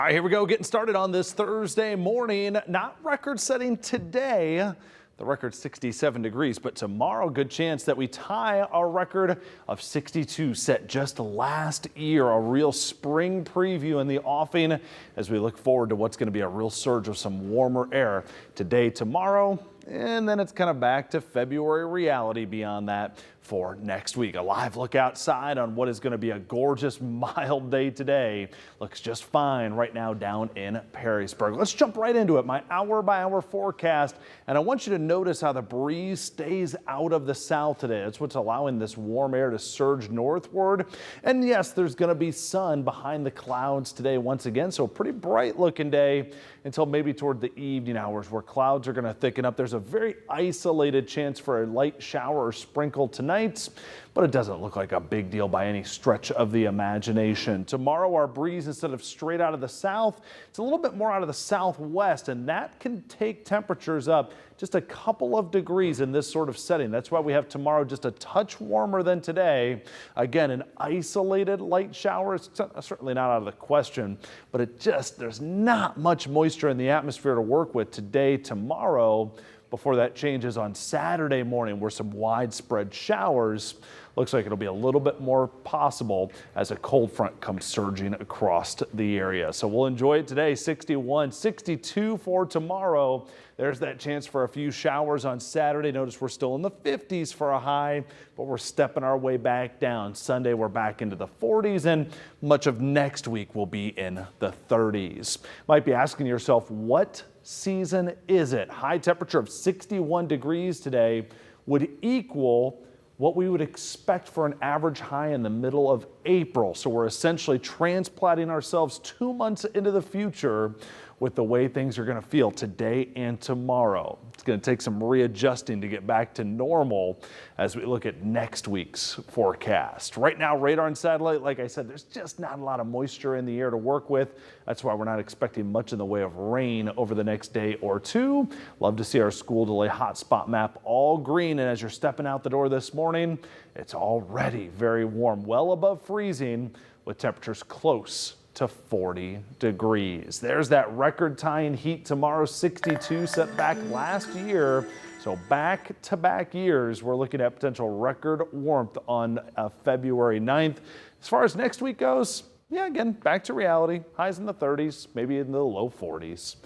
All right, here we go, getting started on this Thursday morning. Not record-setting today. The record's 67 degrees, but tomorrow, good chance that we tie our record of 62 set just last year. A real spring preview in the offing as we look forward to what's going to be a real surge of some warmer air today, tomorrow, and then it's kind of back to February reality beyond that for next week. A live look outside on what is going to be a gorgeous mild day today. Looks just fine right now down in Perrysburg. Let's jump right into it. My hour-by-hour forecast, and I want you to notice how the breeze stays out of the south today. That's what's allowing this warm air to surge northward. And yes, there's going to be sun behind the clouds today once again, so a pretty bright looking day until maybe toward the evening hours where clouds are going to thicken up. There's a very isolated chance for a light shower or sprinkle tonight, but it doesn't look like a big deal by any stretch of the imagination. Tomorrow, our breeze, instead of straight out of the south, it's a little bit more out of the southwest, and that can take temperatures up just a couple of degrees in this sort of setting. That's why we have tomorrow just a touch warmer than today. Again, an isolated light shower is certainly not out of the question, but there's not much moisture in the atmosphere to work with today, tomorrow, before that changes on Saturday morning where some widespread showers. Looks like it'll be a little bit more possible as a cold front comes surging across the area. So we'll enjoy it today. 61, 62 for tomorrow. There's that chance for a few showers on Saturday. Notice we're still in the 50s for a high, but we're stepping our way back down. Sunday, we're back into the 40s, and much of next week will be in the 30s. Might be asking yourself, what season is it? High temperature of 61 degrees today would equal what we would expect for an average high in the middle of April. So we're essentially transplanting ourselves 2 months into the future with the way things are going to feel today and tomorrow. It's going to take some readjusting to get back to normal as we look at next week's forecast. Right now, radar and satellite, like I said, there's just not a lot of moisture in the air to work with. That's why we're not expecting much in the way of rain over the next day or two. Love to see our school delay hotspot map all green. And as you're stepping out the door this morning, it's already very warm, well above freezing, with temperatures close to 40 degrees. There's that record-tying heat tomorrow, 62 set back last year. So back-to-back years, we're looking at potential record warmth on February 9th. As far as next week goes, yeah, again, back to reality. Highs in the 30s, maybe in the low 40s.